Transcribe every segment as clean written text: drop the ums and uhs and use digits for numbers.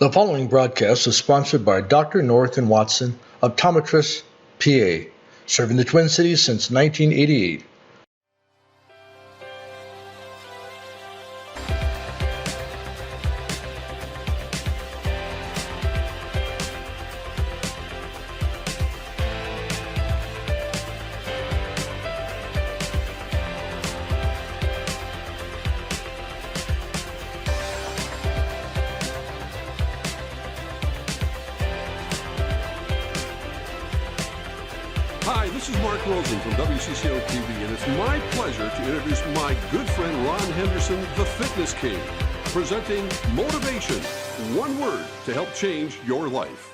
The following broadcast is sponsored by Dr. North and Watson, Optometrists, PA, serving the Twin Cities since 1988. Hi, this is Mark Rosen from WCCO TV, and it's my pleasure to introduce my good friend Ron Henderson, the Fitness King, presenting Motivation, one word to help change your life.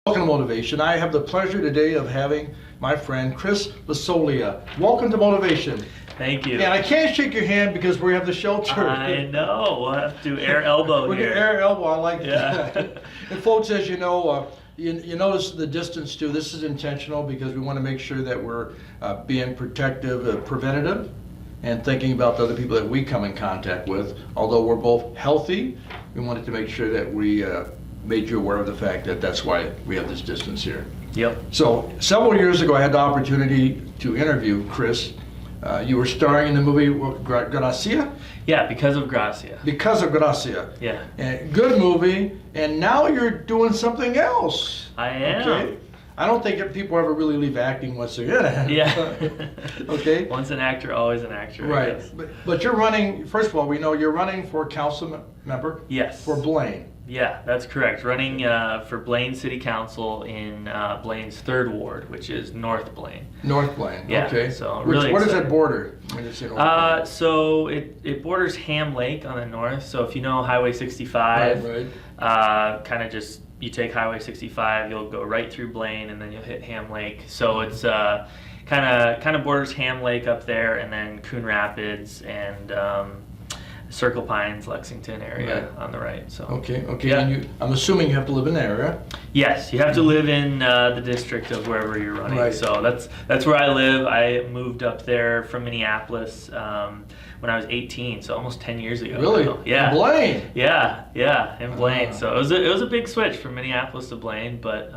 Welcome to Motivation. I have the pleasure today of having my friend Chris Massoglia. Welcome to Motivation. Thank you. And I can't shake your hand because we have the shelter. I know. We'll have to air elbow We're here. going to air elbow. I like Yeah. that. And folks, as you know, you notice the distance too. This is intentional because we want to make sure that we're being protective, preventative, and thinking about the other people that we come in contact with. Although we're both healthy, we wanted to make sure that we made you aware of the fact that that's why we have this distance here. Yep. So several years ago, I had the opportunity to interview Chris. You were starring in the movie Gracia? Yeah, because of Gracia. Because of Gracia. Yeah. And good movie, and now you're doing something else. I am. Okay. I don't think people ever really leave acting once they're in it. Yeah. Okay. Once an actor, always an actor. I Right. guess. But you're running, first of all, we know you're running for council member. Yes. For Blaine. Yeah, that's correct. Running for Blaine City Council in Blaine's 3rd Ward, which is North Blaine. North Blaine. Yeah, Okay. so really where does excited. that border? When you say North Blaine? So it borders Ham Lake on the north. So if you know Highway 65, Right. kind of just you take Highway 65, you'll go right through Blaine, and then you'll hit Ham Lake. So it's kind of borders Ham Lake up there, and then Coon Rapids and Circle Pines, Lexington area on the right. So Okay. Yeah. And I'm assuming you have to live in the area. yes, you have to live in the district of wherever you're running. Right. So that's where I live. I moved up there from Minneapolis when I was 18, so almost 10 years ago. Really? So, yeah. In Blaine. Yeah, in Blaine. Ah. So it was a big switch from Minneapolis to Blaine, but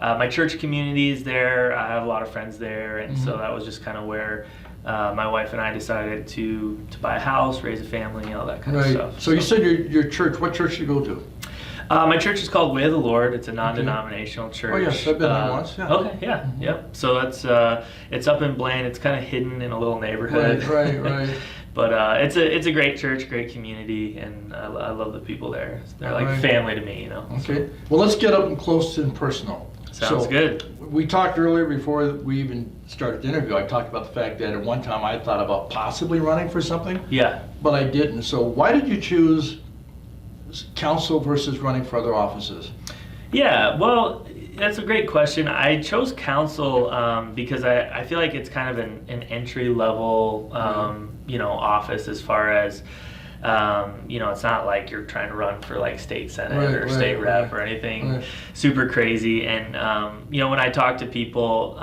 my church community is there. I have a lot of friends there, and so that was just kind of where my wife and I decided to buy a house, raise a family, all that kind of Right. stuff. So you said your church. What church do you go to? My church is called Way of the Lord. It's a non-denominational church. Oh yes, I've been there once. Yeah. Okay, yeah, yep. So that's it's up in Blaine. It's kind of hidden in a little neighborhood. Right. But it's a great church, great community, and I love the people there. They're like Right. family to me, you know. Okay. Well, let's get up and close and personal. Sounds good. We talked earlier before we even started the interview. I talked about the fact that at one time I thought about possibly running for something, Yeah. but I didn't. So why did you choose council versus running for other offices? Yeah, well, that's a great question. I chose council because I feel like it's kind of an entry level, office as far as, it's not like you're trying to run for like state senate or state rep or anything super crazy. And, when I talk to people,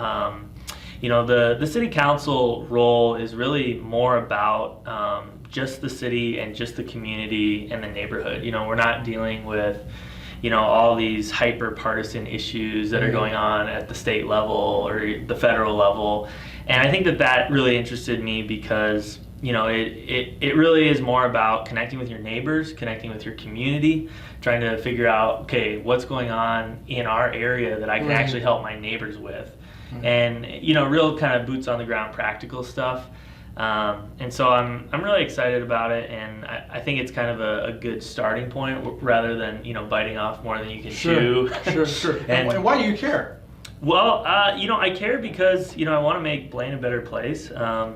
the city council role is really more about just the city and just the community and the neighborhood. We're not dealing with all these hyper partisan issues that are going on at the state level or the federal level. And I think that really interested me because, it really is more about connecting with your neighbors, connecting with your community, trying to figure out, okay, what's going on in our area that I can actually help my neighbors with. And, real kind of boots on the ground practical stuff. And so I'm really excited about it, and I think it's kind of a good starting point rather than biting off more than you can chew. Sure. And why do you care? Well, I care because I want to make Blaine a better place. I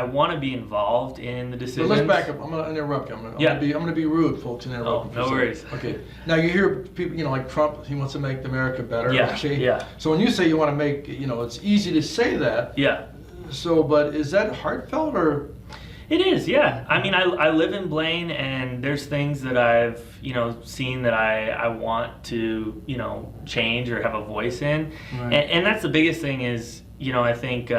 want to be so in the decisions. But let's back up. I'm going to interrupt you. I'm going to be rude, folks, and interrupt you. No worries. Okay. Now you hear people, like Trump, he wants to make America better. Yeah. Okay? Yeah. So when you say you want to make, it's easy to say that. Yeah. So, but is that heartfelt or? It is, yeah. I mean, I live in Blaine, and there's things that I've, seen that I want to, change or have a voice in. Right. And that's the biggest thing is, I think,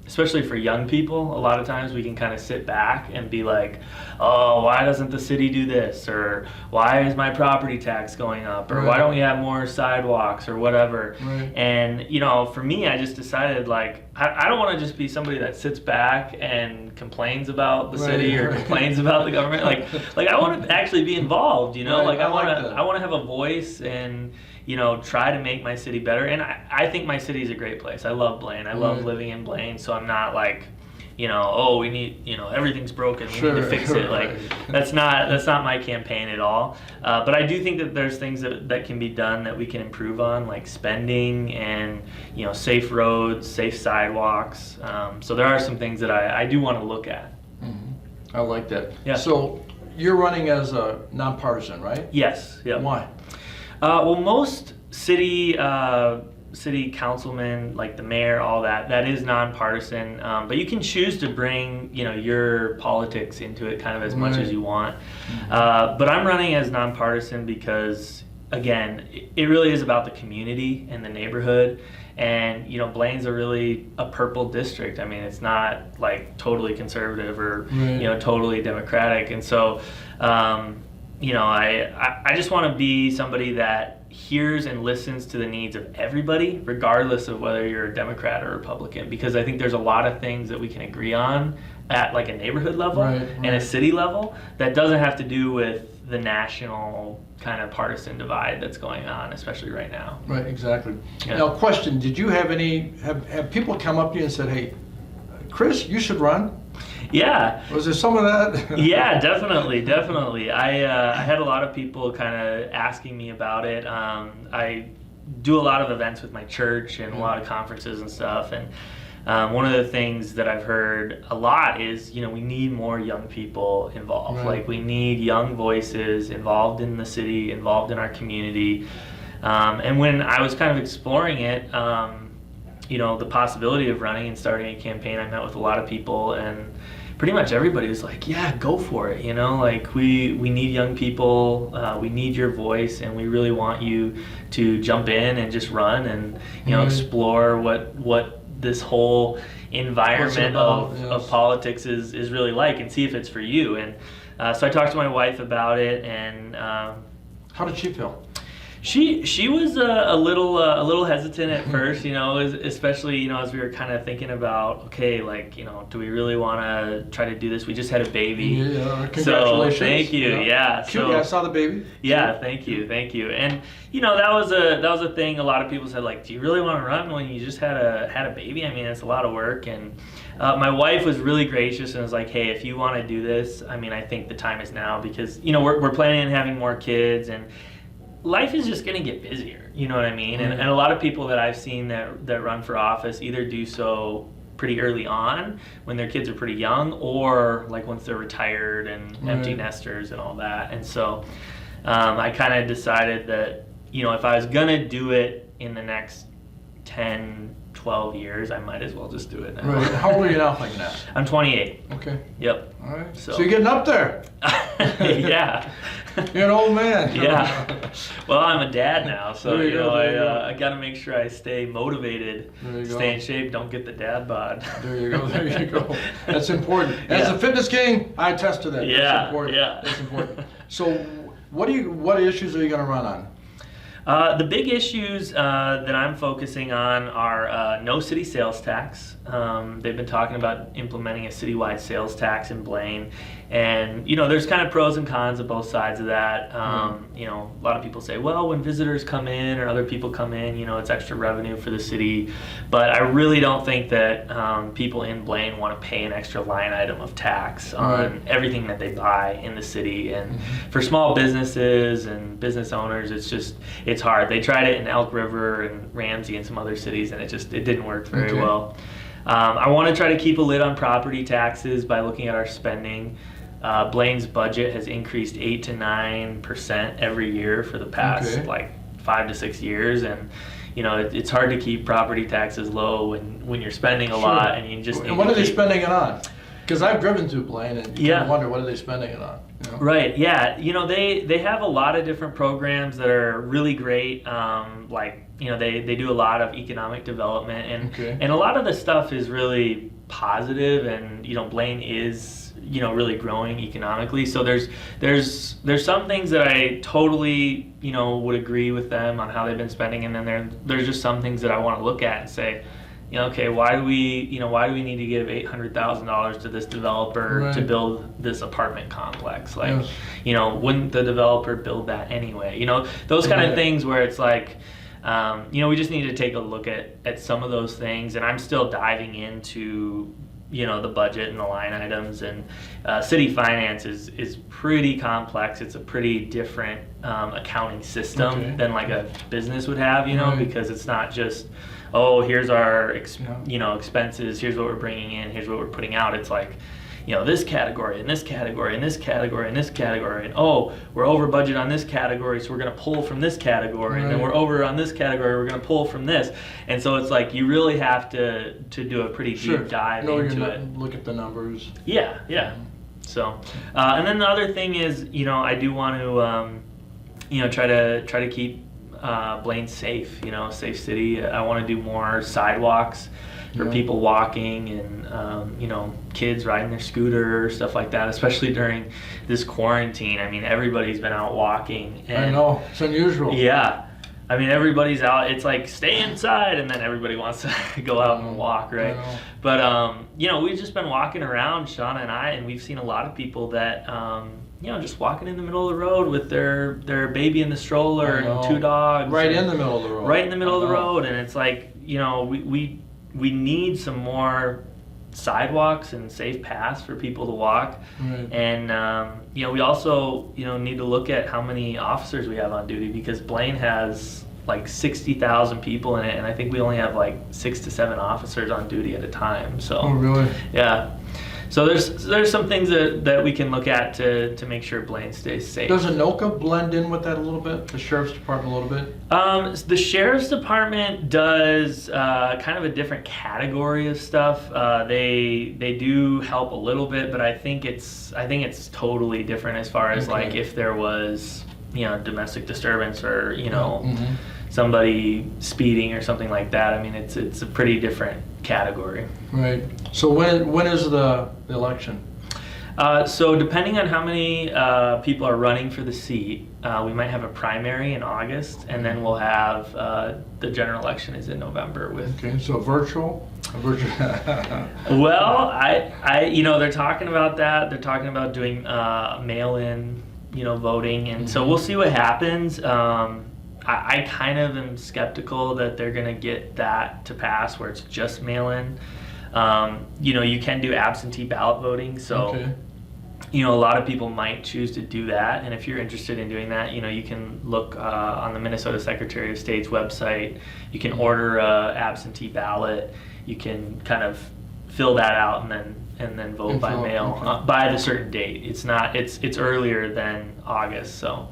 especially for young people, a lot of times we can kind of sit back and be like, oh, why doesn't the city do this? Or why is my property tax going up? Or why don't we have more sidewalks or whatever? Right. And, for me, I just decided, like, I don't want to just be somebody that sits back and complains about the city or complains about the government. Like I want to actually be involved, Right, like I want that. to have a voice and, try to make my city better. And I think my city is a great place. I love Blaine. I love living in Blaine. So I'm not like, oh, we need, everything's broken. We need to fix it. Like that's not my campaign at all. But I do think that there's things that can be done that we can improve on, like spending and, safe roads, safe sidewalks. So there are some things that I do want to look at. Mm-hmm. I like that. Yeah. So you're running as a nonpartisan, right? Yes. Yeah. Why? Well, most city councilmen, like the mayor, all that is nonpartisan. But you can choose to bring, your politics into it kind of as much as you want. But I'm running as nonpartisan because, again, it really is about the community and the neighborhood. And, Blaine's a purple district. I mean, it's not like totally conservative or, totally Democratic. And so, I just want to be somebody that hears and listens to the needs of everybody, regardless of whether you're a Democrat or Republican, because I think there's a lot of things that we can agree on at like a neighborhood level and a city level that doesn't have to do with the national kind of partisan divide that's going on, especially right now. Right, exactly. Yeah. Now, question, did you have have people come up to you and said, hey, Chris, you should run? Yeah. Was there some of that? Yeah, definitely. I had a lot of people kind of asking me about it. I do a lot of events with my church and a lot of conferences and stuff. And one of the things that I've heard a lot is, we need more young people involved. Right. Like we need young voices involved in the city, involved in our community. And when I was kind of exploring it, the possibility of running and starting a campaign, I met with a lot of people, and pretty much everybody was like, yeah, go for it. Like we need young people, we need your voice, and we really want you to jump in and just run and, explore what this whole environment of politics is really like, and see if it's for you. And so I talked to my wife about it, and how did she feel? She was a little hesitant at first, especially as we were kind of thinking about, okay, like, do we really want to try to do this? We just had a baby. Yeah, congratulations. So thank you. Yeah. Cute. So, I saw the baby. Yeah, thank you. And that was a thing. A lot of people said, like, do you really want to run when you just had a baby? I mean, it's a lot of work. And my wife was really gracious and was like, hey, if you want to do this, I mean, I think the time is now, because we're planning on having more kids, and life is just going to get busier, you know what I mean? Mm-hmm. And a lot of people that I've seen that run for office either do so pretty early on when their kids are pretty young, or like once they're retired and empty nesters and all that. And so I kind of decided that, if I was going to do it in the next 10, 12 years, I might as well just do it now. Right. How old are you now, like now? I'm 28. Okay. Yep. All right. So you're getting up there. Yeah. You're an old man. Yeah. Well, I'm a dad now, so There you go. I got to make sure I stay motivated, There you go. stay in shape, don't get the dad bod. There you go. That's important. As a fitness king, I attest to that. Yeah, That's important. yeah. That's important. So, what issues are you going to run on? The big issues that I'm focusing on are no city sales tax. They've been talking about implementing a citywide sales tax in Blaine. And, there's kind of pros and cons of both sides of that. A lot of people say, well, when visitors come in or other people come in, it's extra revenue for the city. But I really don't think that people in Blaine want to pay an extra line item of tax on everything that they buy in the city. And for small businesses and business owners, it's hard. They tried it in Elk River and Ramsey and some other cities, and it didn't work very well. I want to try to keep a lid on property taxes by looking at our spending. Blaine's budget has increased 8 to 9% every year for the past 5 to 6 years, and it's hard to keep property taxes low when you're spending a lot, and you just need what are they spending it on? Because I've driven through Blaine, and you kind of wonder, what are they spending it on? Right, yeah. They have a lot of different programs that are really great, like they do a lot of economic development, and Okay. and a lot of the stuff is really positive, and Blaine is really growing economically. So there's some things that I totally would agree with them on how they've been spending, and then there's just some things that I want to look at and say, okay, why do we need to give $800,000 to this developer to build this apartment complex? Like, wouldn't the developer build that anyway? Those kind of things where it's like, we just need to take a look at some of those things, and I'm still diving into the budget and the line items, and city finance is pretty complex. It's a pretty different accounting system than like a business would have, because it's not just, oh, here's our expenses, here's what we're bringing in, here's what we're putting out. It's like, this category and this category and this category and this category, and oh, we're over budget on this category, so we're going to pull from this category, and then we're over on this category, we're going to pull from this. And so it's like you really have to do a pretty deep dive into it. Look at the numbers. Yeah. So, and then the other thing is, I do want to, try to keep Blaine safe. Safe city. I want to do more sidewalks for people walking, and kids riding their scooter, stuff like that, especially during this quarantine. I mean, everybody's been out walking, and I know, it's unusual. Yeah, I mean, everybody's out. It's like, stay inside, and then everybody wants to go out and walk, right? But we've just been walking around, Shauna and I, and we've seen a lot of people that just walking in the middle of the road with their baby in the stroller and two dogs, right in the middle of the road, right in the middle of the road. And it's like, we need some more sidewalks and safe paths for people to walk. And we also need to look at how many officers we have on duty, because Blaine has like 60,000 people in it, and I think we only have like 6 to 7 officers on duty at a time. So oh, really? Yeah. So there's some things that we can look at to make sure Blaine stays safe. Does Anoka blend in with that a little bit? The sheriff's department a little bit? The sheriff's department does kind of a different category of stuff. They do help a little bit, but I think it's totally different as far as like if there was domestic disturbance or somebody speeding or something like that. I mean, it's a pretty different category. Right. So when is the election? So depending on how many people are running for the seat, we might have a primary in August, and then we'll have the general election is in November. Okay, so virtual. Well, I they're talking about that. They're talking about doing mail-in, voting, and so we'll see what happens. I kind of am skeptical that they're going to get that to pass where it's just mail-in. You can do absentee ballot voting, so a lot of people might choose to do that. And if you're interested in doing that, you can look on the Minnesota Secretary of State's website. You can order a absentee ballot. You can kind of fill that out and then vote by mail by the certain date. It's earlier than August, so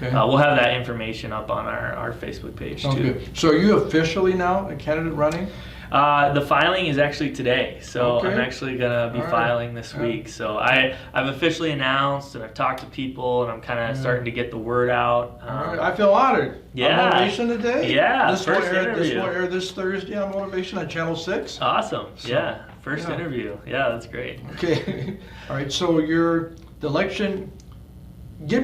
we'll have that information up on our Facebook page too. So are you officially now a candidate running? The filing is actually today, so I'm actually gonna be filing this week. So I've officially announced, and I've talked to people, and I'm kind of starting to get the word out. I feel honored. Yeah. On Motivation today. Yeah. This will air this Thursday on Motivation on Channel 6. Awesome. Yeah. First interview. Yeah, that's great. Okay. All right. So the election. Tell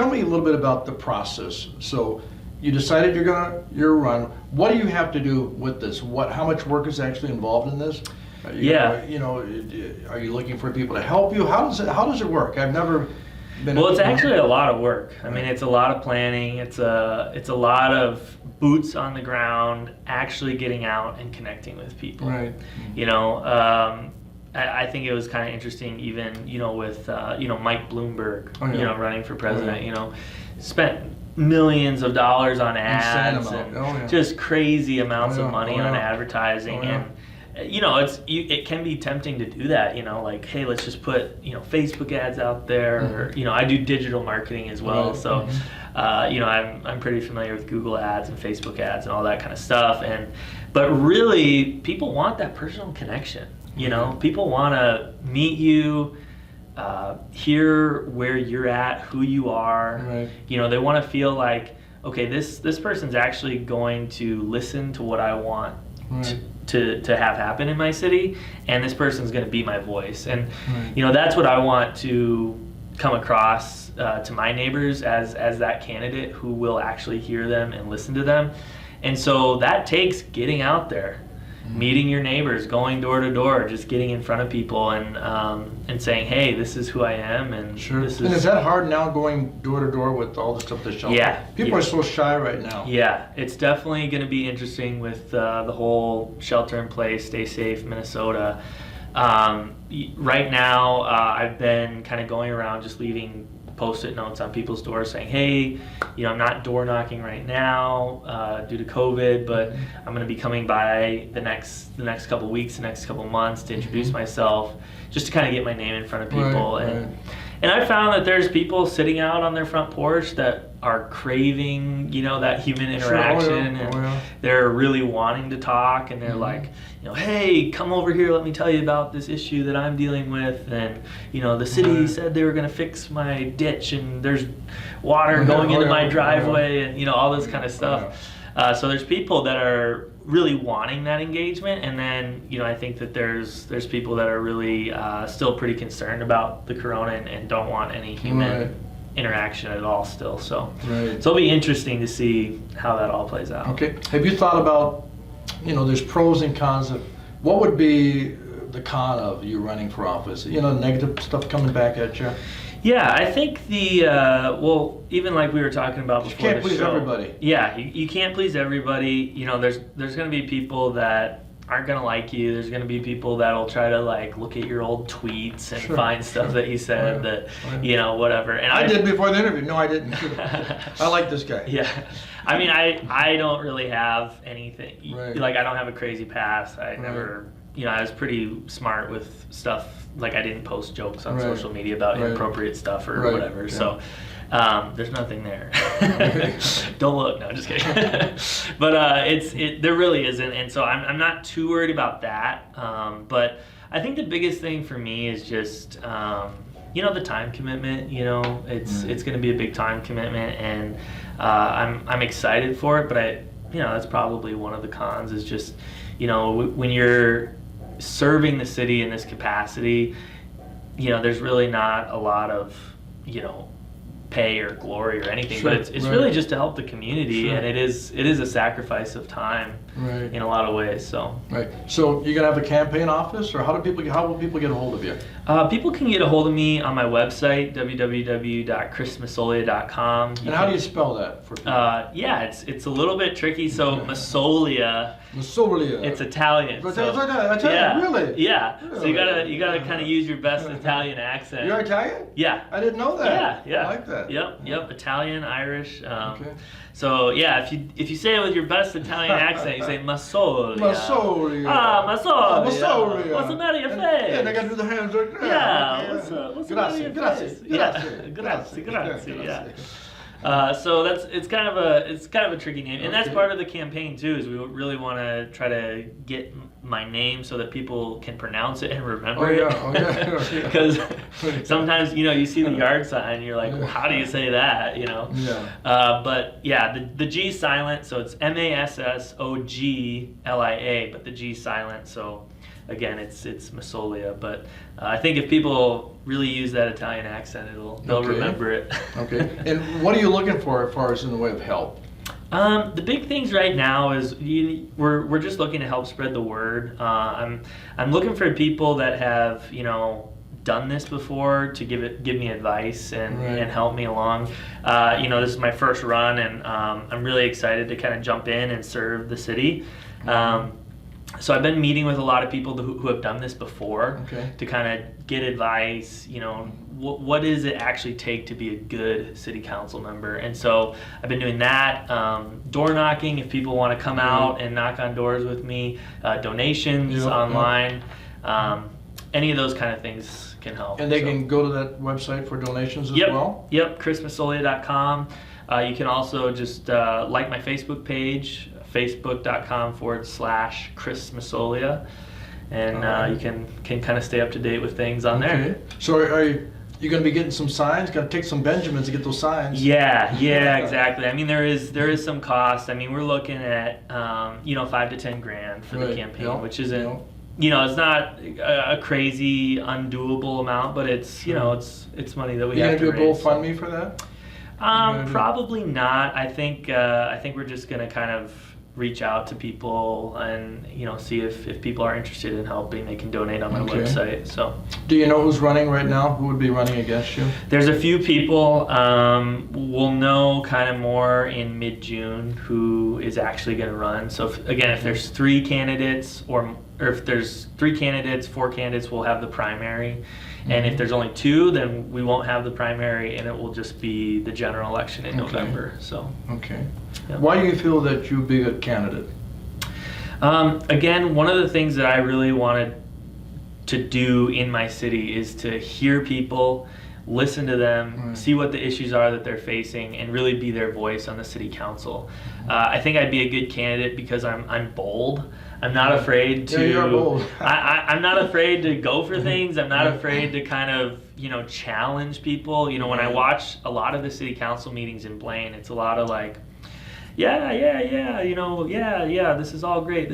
me a little bit about the process. So you decided you're run. What do you have to do with this? How much work is actually involved in this? Are you looking for people to help you? How does it work? I've never been. Well, it's actually a lot of work. I mean, it's a lot of planning. It's a lot of boots on the ground, actually getting out and connecting with people. Right. I think it was kind of interesting, even with Mike Bloomberg, running for president. Spent millions of dollars on ads and just crazy amounts of money on advertising, and it can be tempting to do that. Like, hey, let's just put Facebook ads out there, or I do digital marketing as well, so I'm pretty familiar with Google ads and Facebook ads and all that kind of stuff. But really, people want that personal connection. People want to meet you, hear where you're at, who you are. Right. They want to feel like, okay, this person's actually going to listen to what I want Right. to have happen in my city, and this person's going to be my voice. And Right. you know, that's what I want to come across to my neighbors as that candidate who will actually hear them and listen to them. And so that takes getting out there, meeting your neighbors, going door to door, just getting in front of people and saying, hey, this is who I am, and Sure. this And is that hard now, going door to door with all the stuff that's shelter? Yeah. People Yeah. are so shy right now. Yeah, it's definitely going to be interesting with the whole shelter in place, stay safe, Minnesota. Right now, I've been kind of going around just leaving Post-it notes on people's doors saying, hey, you know, I'm not door knocking right now due to COVID, but I'm going to be coming by the next couple weeks, the next couple months to introduce myself, just to kind of get my name in front of people. Right, and right. And I found that there's people sitting out on their front porch that are craving, you know, that human interaction, Sure. and Oh, yeah. they're really wanting to talk, and they're like, you know, hey, come over here, let me tell you about this issue that I'm dealing with, and you know, the city Right. said they were going to fix my ditch, and there's water Oh, yeah, going oh, into yeah, my oh, driveway, and you know, all this kind of Oh, stuff. So there's people that are really wanting that engagement, and then you know, I think that there's people that are really still pretty concerned about the corona and don't want any human Right. interaction at all still. So Right. so it'll be interesting to see how that all plays out. Okay. Have you thought about, you know, there's pros and cons of, what would be the con of you running for office? You know, negative stuff coming back at you. Yeah, I think well, even like we were talking about You before can't the please show. everybody. Yeah, you can't please everybody. You know, there's going to be people that aren't going to like you. There's going to be people that'll try to like look at your old tweets and Sure, find stuff sure. that you said Oh, yeah. that, Oh, yeah. you know, whatever. And I did before the interview. No, I didn't. I like this guy. Yeah, I mean, I don't really have anything. Right. Like, I don't have a crazy past. I never, you know, I was pretty smart with stuff. Like, I didn't post jokes on Right. social media about Right. inappropriate stuff or Right, whatever. yeah. So there's nothing there. Don't look. No, just kidding. But there really isn't, and so I'm not too worried about that. But I think the biggest thing for me is just you know, the time commitment. You know, it's going to be a big time commitment, and I'm excited for it. But you know, that's probably one of the cons, is just, you know, when you're serving the city in this capacity, you know, there's really not a lot of, you know, pay or glory or anything, Sure, but it's right. really just to help the community, Sure. and it is a sacrifice of time Right. in a lot of ways. So Right. So you're gonna have a campaign office, or how will people get a hold of you? people can get a hold of me on my website, www.chrismassoglia.com. And how do you spell that for people? Yeah, it's a little bit tricky. So Massoglia, Massoglia. it's Italian. But So, Italian, yeah, really? Yeah. So you Really? gotta kind of use your best Italian accent. You're Italian? Yeah. I didn't know that. Yeah, yeah. I like that. Yep. Italian, Irish. Okay. So yeah, if you say it with your best Italian accent, you say Massoglia. Massoglia. Ah, Massoglia. Massoglia. What's the matter with your And face? I gotta do the hands right there. Yeah. Okay, What's the matter with your Grazie, face? grazie, Yeah. Grazie. Yeah. grazie. So it's kind of a tricky name, and that's Okay. part of the campaign too. Is we really want to try to get my name so that people can pronounce it and remember Oh, it. yeah, oh, yeah, yeah. Because sometimes, you know, you see the yard sign, you're like, well, how do you say that? You know. Yeah. But yeah, the G silent, so it's Massoglia, but the G silent. So again, it's Massoglia. But I think if people really use that Italian accent, they'll Okay. remember it. Okay. And what are you looking for as far as in the way of help? The big things right now is we're just looking to help spread the word. I'm looking for people that have, you know, done this before to give me advice and, Right. and help me along. You know, this is my first run, and I'm really excited to kind of jump in and serve the city. So I've been meeting with a lot of people who have done this before, Okay. to kind of get advice, you know, what does it actually take to be a good city council member? And so I've been doing that, door knocking, if people want to come out and knock on doors with me, donations Yeah, online, any of those kind of things can help. And they So- can go to that website for donations as Yep, well? yep, chrismassoglia.com. You can also just like my Facebook page, facebook.com/Chris Massoglia, and Alright. you can kind of stay up to date with things on there. Okay. So are you, You're going to be getting some signs. Got to take some Benjamins to get those signs. Yeah, exactly. I mean, there is some cost. I mean, we're looking at $5 to $10,000 for the campaign, which isn't it's not a crazy undoable amount, but it's it's money that we have to raise. You going to do a GoFundMe for that? Probably not. I think we're just going to kind of reach out to people and see if people are interested in helping. They can donate on my website. So, do you know who's running right now? Who would be running against you? There's a few people. We'll know kind of more in mid-June who is actually going to run. So if there's 3 candidates or if there's 3 candidates, 4 candidates, we'll have the primary. And if there's only 2, then we won't have the primary, and it will just be the general election in November. So. Okay. Yeah. Why do you feel that you'd be a good candidate? Again, one of the things that I really wanted to do in my city is to hear people, listen to them, see what the issues are that they're facing, and really be their voice on the city council. I think I'd be a good candidate because I'm bold. I'm not afraid to. Yeah, you're bold. I'm not afraid to go for things. I'm not afraid to kind of challenge people. When I watch a lot of the city council meetings in Blaine, it's a lot of like, yeah, this is all great.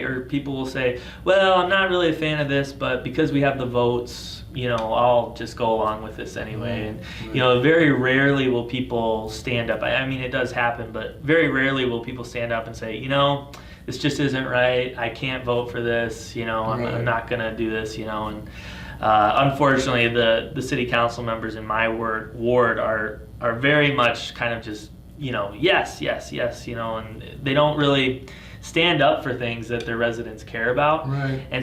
Or people will say, well, I'm not really a fan of this, but because we have the votes, I'll just go along with this anyway. And very rarely will people stand up. I mean, it does happen, but very rarely will people stand up and say, this just isn't right. I can't vote for this. I'm not gonna do this. And unfortunately, the city council members in my ward are very much kind of just yes, and they don't really stand up for things that their residents care about.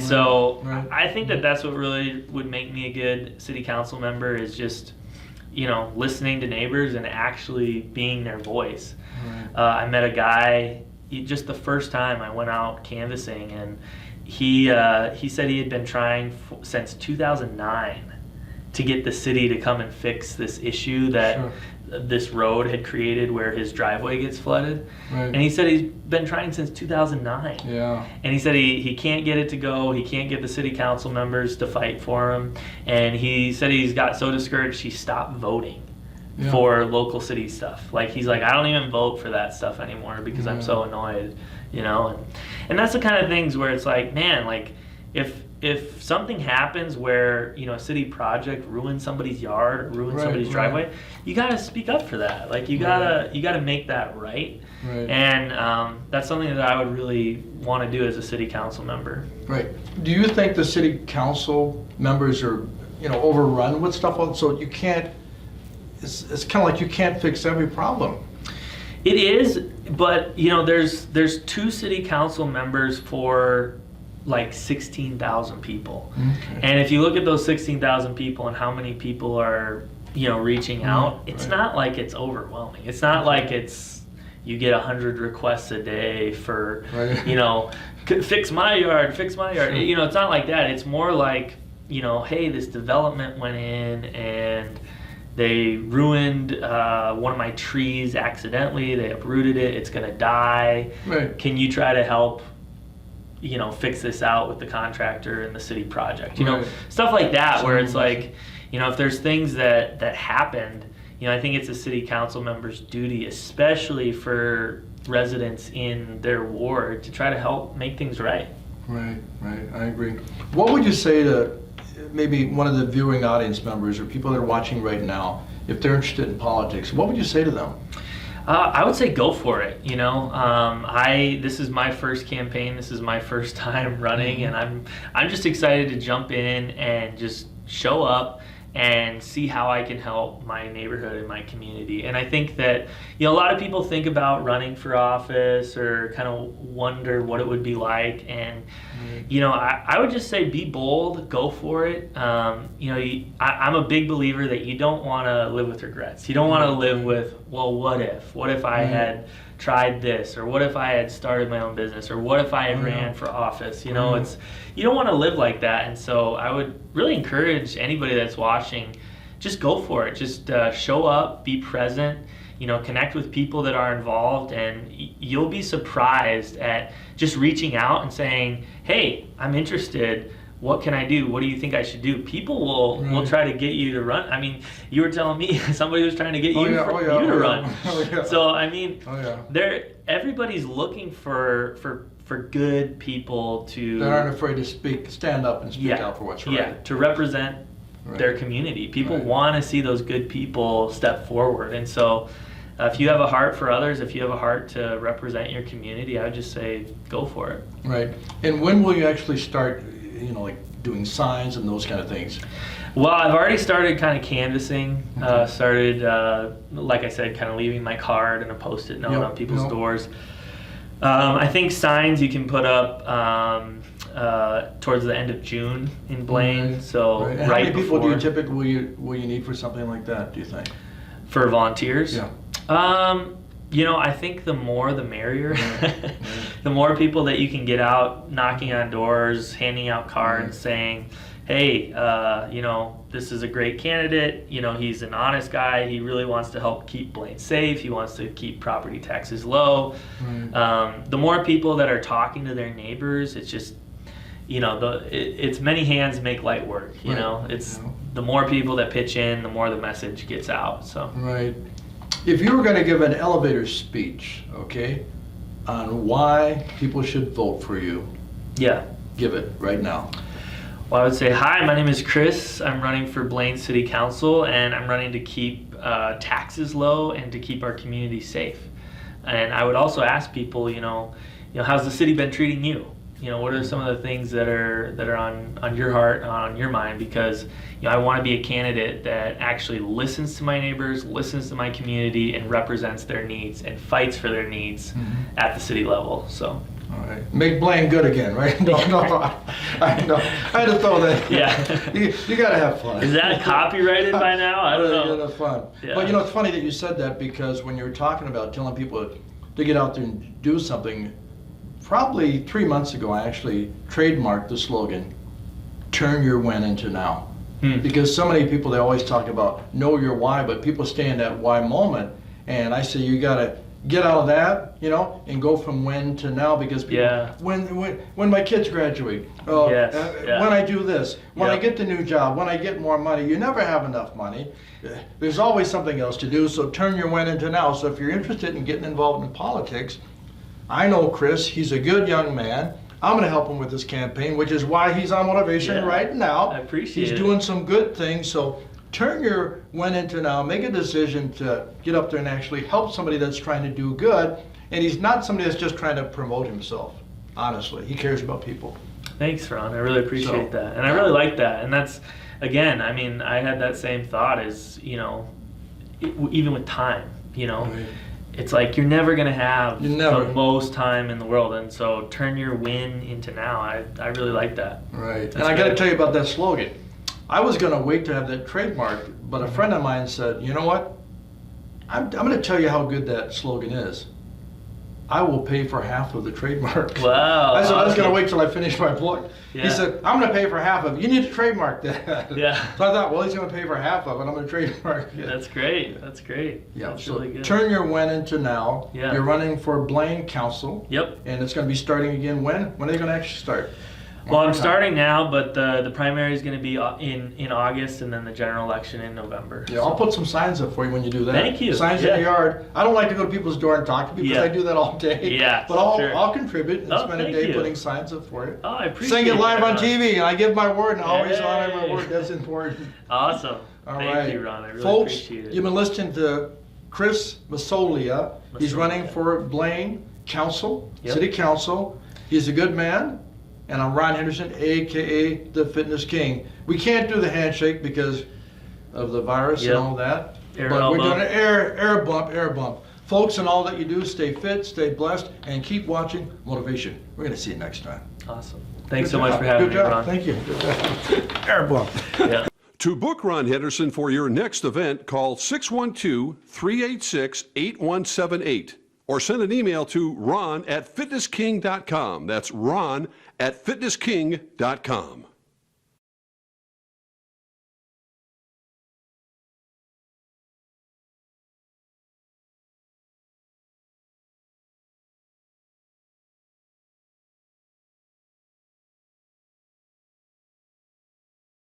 So I think that's what really would make me a good city council member is just listening to neighbors and actually being their voice. I met a guy. Just the first time I went out canvassing, and he said he had been trying since 2009 to get the city to come and fix this issue that this road had created where his driveway gets flooded. And he said he's been trying since 2009. And he said he can't get it to go. He can't get the city council members to fight for him. And he said he's got so discouraged he stopped voting for local city stuff. Like he's like, I don't even vote for that stuff anymore because I'm so annoyed, and that's the kind of things where it's like, man, like if something happens where a city project ruins somebody's yard, ruins somebody's driveway, you gotta speak up for that. Like you gotta make that right. And that's something that I would really want to do as a city council member. Do you think the city council members are overrun with stuff? So you can't. It's kind of like you can't fix every problem. It is, but there's 2 city council members for like 16,000 people. And if you look at those 16,000 people and how many people are reaching out, it's not like it's overwhelming. It's not like it's you get 100 requests a day for fix my yard. It's not like that. It's more like hey, this development went in and they ruined one of my trees accidentally. They uprooted it. It's gonna die. Can you try to help, fix this out with the contractor and the city project? Stuff like that, where it's like, if there's things that happened, I think it's a city council member's duty, especially for residents in their ward, to try to help make things right. I agree. What would you say to maybe one of the viewing audience members or people that are watching right now, if they're interested in politics, what would you say to them? I would say go for it. This is my first campaign. This is my first time running, and I'm just excited to jump in and just show up and see how I can help my neighborhood and my community. And I think that a lot of people think about running for office or kind of wonder what it would be like. And I would just say be bold, go for it. I'm a big believer that you don't want to live with regrets. You don't want to live with, well, what if I had tried this, or what if I had started my own business, or what if I had ran for office? You don't want to live like that. And so I would really encourage anybody that's watching, just go for it. Just show up, be present, connect with people that are involved, and you'll be surprised at just reaching out and saying, hey, I'm interested. what can I do? What do you think I should do? People will try to get you to run. I mean, you were telling me somebody was trying to get you to run. So I mean, everybody's looking for good people to that aren't afraid to stand up and speak out for what's right. Yeah, to represent their community. People want to see those good people step forward, and so if you have a heart for others, if you have a heart to represent your community, I would just say go for it. Right. And when will you actually start, like doing signs and those kind of things? Well, I've already started kind of canvassing. Started, like I said, kind of leaving my card and a Post-it note on people's doors. I think signs you can put up towards the end of June in Blaine. So and how many people do you typically will you need for something like that, do you think? For volunteers? Yeah. I think the more the merrier. The more people that you can get out knocking on doors, handing out cards saying, hey, this is a great candidate. He's an honest guy. He really wants to help keep Blaine safe. He wants to keep property taxes low. The more people that are talking to their neighbors, it's just, it's many hands make light work. It's the more people that pitch in, the more the message gets out. So. Right. If you were going to give an elevator speech, on why people should vote for you, give it right now. Well, I would say, hi, my name is Chris. I'm running for Blaine City Council, and I'm running to keep taxes low and to keep our community safe. And I would also ask people, how's the city been treating you? What are some of the things that are on your heart, on your mind? Because I want to be a candidate that actually listens to my neighbors, listens to my community, and represents their needs and fights for their needs at the city level. So. All right. Make Blaine good again, right? No, I know. I had to throw that. Yeah. You got to have fun. Is that copyrighted by now? I don't know. You got to have fun. Yeah. But it's funny that you said that, because when you were talking about telling people to get out there and do something, probably 3 months ago, I actually trademarked the slogan, turn your when into now. Because so many people, they always talk about know your why, but people stay in that why moment. And I say you got to get out of that, and go from when to now, because people, when my kids graduate, when I do this, when I get the new job, when I get more money, you never have enough money. There's always something else to do, so turn your when into now. So if you're interested in getting involved in politics, I know Chris, he's a good young man. I'm going to help him with this campaign, which is why he's on motivation right now. I appreciate it. He's doing some good things, so turn your when into now, make a decision to get up there and actually help somebody that's trying to do good. And he's not somebody that's just trying to promote himself, honestly. He cares about people. Thanks, Ron. I really appreciate that. And I really like that. And that's, again, I mean, I had that same thought as, even with time, it's like you're never going to have the most time in the world. And so turn your win into now. I really like that. Right. That's and I got to tell you about that slogan. I was going to wait to have that trademarked, but a friend of mine said, you know what? I'm going to tell you how good that slogan is. I will pay for half of the trademark. Wow. I said, I was going to wait till I finished my book. Yeah. He said, I'm going to pay for half of it. You need to trademark that. Yeah. So I thought, well, he's going to pay for half of it. I'm going to trademark it. That's great. That's great. Yeah. That's so really good. Turn your when into now. Yeah. You're running for Blaine Council. Yep. And it's going to be starting again when? When are they going to actually start? Well, I'm starting now, but the primary is going to be in August, and then the general election in November. Yeah, I'll put some signs up for you when you do that. Thank you. Signs in the yard. I don't like to go to people's door and talk to people, because I do that all day. Yeah, but I'll contribute and spend a day putting signs up for you. Oh, I appreciate it. Sing it live on TV, and I give my word, and I always honor my word. That's important. Awesome. Thank you, Ron. I really Folks, appreciate it. You've been listening to Chris Massoglia. He's running for Blaine Council, City Council. He's a good man. And I'm Ron Henderson, a.k.a. the Fitness King. We can't do the handshake because of the virus and all that. But we're doing an air bump. Folks, and all that you do, stay fit, stay blessed, and keep watching Motivation. We're going to see you next time. Awesome. Thanks so much for having me, Ron. Thank you. Good job. Air bump. Yeah. To book Ron Henderson for your next event, call 612-386-8178 or send an email to ron@fitnessking.com. That's ron@fitnessking.com.